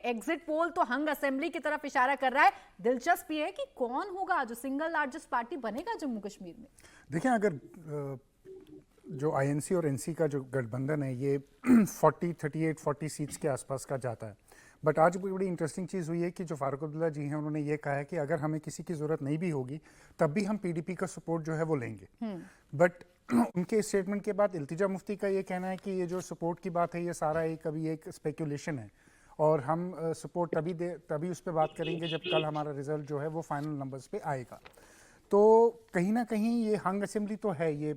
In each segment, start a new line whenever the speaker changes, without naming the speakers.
Exit poll तो हंग assembly की तरफ इशारा कर रहा है। दिलचस्प ये है कि कौन होगा जो सिंगल लार्जेस्ट पार्टी बनेगा जम्मू कश्मीर में।
देखिए, अगर जो आईएनसी और एनसी का जो गठबंधन है ये 38-40 सीट्स के आसपास का जाता है। बट आज बड़ी इंटरेस्टिंग चीज़ हुई है कि जो फारूक अब्दुल्ला जी हैं उन्होंने ये कहा है कि अगर हमें किसी की ज़रूरत नहीं भी होगी तब भी हम पीडीपी का सपोर्ट जो है वो लेंगे। बट उनके स्टेटमेंट के बाद इल्तिजा मुफ्ती का ये कहना है कि ये जो सपोर्ट की बात है ये सारा एक अभी एक स्पेकुलेशन है और हम सपोर्ट तभी उस पर बात करेंगे जब कल हमारा रिजल्ट जो है वो फाइनल नंबर्स पे आएगा। तो कहीं ना कहीं ये हंग असेंबली तो है, ये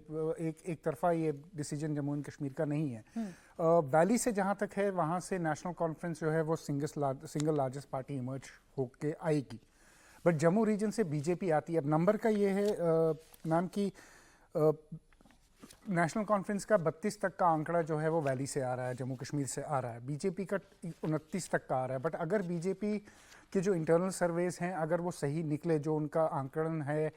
एक तरफा ये डिसीजन जम्मू एंड कश्मीर का नहीं है। वैली से जहाँ तक है वहाँ से नेशनल कॉन्फ्रेंस जो है वो सिंगल लार्जेस्ट पार्टी इमर्ज होके आएगी। बट जम्मू रीजन से बीजेपी आती है। अब नंबर का ये है मैम कि नेशनल कॉन्फ्रेंस का 32 तक का आंकड़ा जो है वो वैली से आ रहा है, जम्मू कश्मीर से आ रहा है। बीजेपी का 29 तक का आ रहा है। बट अगर बीजेपी के जो इंटरनल सर्वेज हैं अगर वो सही निकले, जो उनका आंकड़न है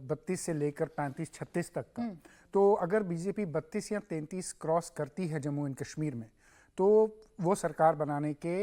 32 से लेकर 35-36 तक का, तो अगर बीजेपी 32 या 33 क्रॉस करती है जम्मू एंड कश्मीर में तो वो सरकार बनाने के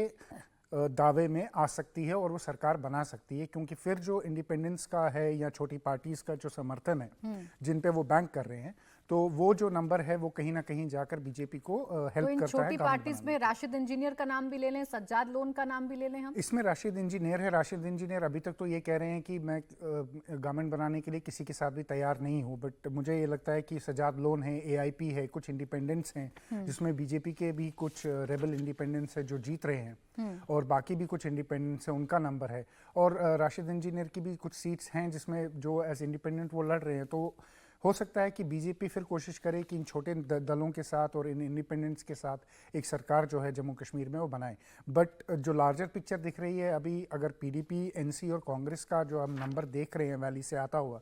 दावे में आ सकती है और वो सरकार बना सकती है। क्योंकि फिर जो इंडिपेंडेंस का है या छोटी पार्टीज का जो समर्थन है जिन पे वो बैंक कर रहे हैं, तो वो जो नंबर है वो कहीं ना कहीं जाकर बीजेपी को हेल्प
तो
करता है।
छोटी पार्टीज में राशिद इंजीनियर का नाम भी ले लें, सज्जाद लोन का नाम भी ले लें हम।
इसमें राशिद इंजीनियर है। राशिद इंजीनियर अभी तक तो ये कह रहे हैं कि मैं गवर्नमेंट बनाने के लिए किसी के साथ भी तैयार नहीं हूँ। बट मुझे ये लगता है कि सज्जाद लोन है, एआईपी है, कुछ इंडिपेंडेंट्स हैं जिसमें बीजेपी के भी कुछ रेबल इंडिपेंडेंट्स है जो जीत रहे हैं और बाकी भी कुछ इंडिपेंडेंट्स है, उनका नंबर है। और राशिद इंजीनियर की भी कुछ सीट्स हैं जिसमें जो एज इंडिपेंडेंट वो लड़ रहे हैं। तो हो सकता है कि बीजेपी फिर कोशिश करे कि इन छोटे दलों के साथ और इन इंडिपेंडेंट्स के साथ एक सरकार जो है जम्मू कश्मीर में वो बनाए। बट जो लार्जर पिक्चर दिख रही है अभी, अगर पीडीपी, एनसी और कांग्रेस का जो हम नंबर देख रहे हैं वैली से आता हुआ,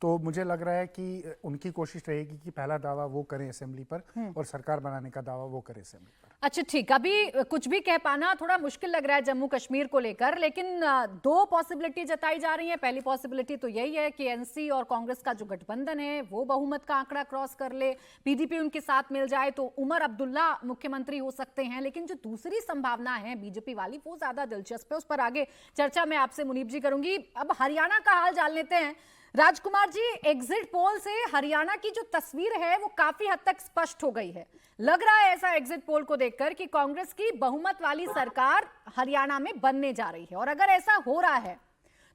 तो मुझे लग रहा है कि उनकी कोशिश रहेगी कि पहला दावा वो करें असेंबली पर और सरकार बनाने का दावा वो करें असेंबली पर।
अच्छा ठीक, अभी कुछ भी कह पाना थोड़ा मुश्किल लग रहा है जम्मू कश्मीर को लेकर, लेकिन दो पॉसिबिलिटी जताई जा रही है। पहली पॉसिबिलिटी तो यही है कि एनसी और कांग्रेस का जो गठबंधन है वो बहुमत का आंकड़ा क्रॉस कर ले, पीडीपी उनके साथ मिल जाए तो उमर अब्दुल्ला मुख्यमंत्री हो सकते हैं। लेकिन जो दूसरी संभावना है बीजेपी वाली वो ज्यादा दिलचस्प है, उस पर आगे चर्चा मैं आपसे मुनीब जी करूंगी। अब हरियाणा का हाल जान लेते हैं। राजकुमार जी, एग्जिट पोल से हरियाणा की जो तस्वीर है वो काफी हद तक स्पष्ट हो गई है। लग रहा है ऐसा एग्जिट पोल को देखकर कि कांग्रेस की बहुमत वाली सरकार हरियाणा में बनने जा रही है। और अगर ऐसा हो रहा है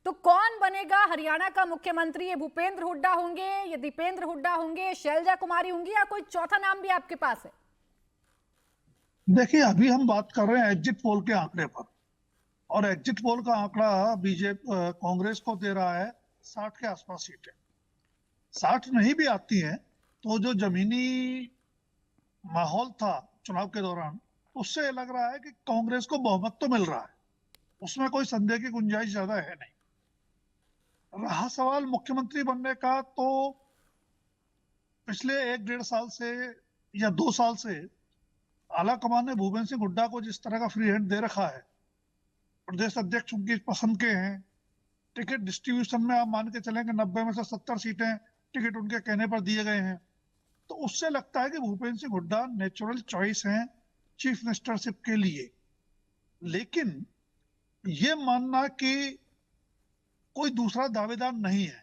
तो कौन बनेगा हरियाणा का मुख्यमंत्री? ये भूपेंद्र हुड्डा होंगे, ये दीपेंद्र हुड्डा होंगे, शैलजा कुमारी होंगी, या कोई चौथा नाम भी आपके पास है?
देखिए, अभी हम बात कर रहे हैं एग्जिट पोल के आंकड़े पर, और एग्जिट पोल का आंकड़ा बीजेपी कांग्रेस को दे रहा है 60 के आसपास सीटें। 60 नहीं भी आती हैं तो जो जमीनी माहौल था चुनाव के दौरान उससे लग रहा है कि कांग्रेस को बहुमत तो मिल रहा है, उसमें कोई संदेह की गुंजाइश ज्यादा है नहीं। रहा सवाल मुख्यमंत्री बनने का, तो पिछले 1-1.5 साल से या 2 साल से आला कमान ने भूपेंद्र सिंह हुड्डा को जिस तरह का फ्री हैंड दे रखा है, प्रदेश अध्यक्ष उनकी पसंद के हैं, टिकट डिस्ट्रीब्यूशन में आप मान के चलें कि 90 में से 70 सीटें टिकट उनके कहने पर दिए गए हैं, तो उससे लगता है कि भूपेंद्र सिंह हुड्डा नेचुरल चॉइस हैं चीफ मिनिस्टरशिप के लिए। लेकिन ये मानना कि कोई दूसरा दावेदार नहीं है,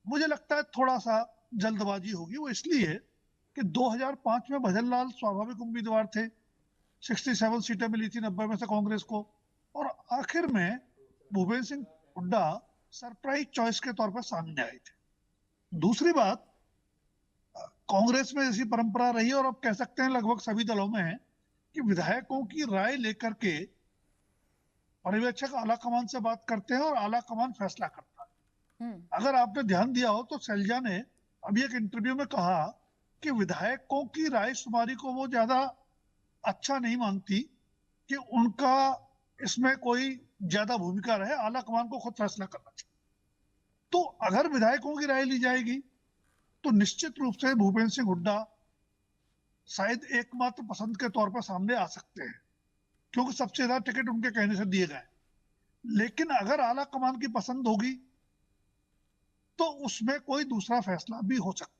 मुझे लगता है थोड़ा सा जल्दबाजी होगी। वो इसलिए कि 2005 में भजन लाल स्वाभाविक उम्मीदवार थे, 67 सीटें मिली थी 90 में से कांग्रेस को, और आखिर में भूपेंद्र सिंह हुड्डा सरप्राइज चॉइस के तौर पर सामने आए थे। दूसरी बात, कांग्रेस में ऐसी परंपरा रही और अब कह सकते हैं लगभग सभी दलों में है कि विधायकों की राय लेकर के पर्यवेक्षक आला कमान से बात करते हैं और आला कमान फैसला करता है। अगर आपने ध्यान दिया हो तो शैलजा ने अभी एक इंटरव्यू में कहा कि विधायकों की राय शुमारी को वो ज्यादा अच्छा नहीं मानती कि उनका इसमें कोई ज्यादा भूमिका रहे, आला कमान को खुद फैसला करना चाहिए। तो अगर विधायकों की राय ली जाएगी तो निश्चित रूप से भूपेंद्र सिंह हुड्डा शायद एकमात्र पसंद के तौर पर सामने आ सकते हैं, क्योंकि सबसे ज्यादा टिकट उनके कहने से दिए गए। लेकिन अगर आला कमान की पसंद होगी तो उसमें कोई दूसरा फैसला भी हो सकता है।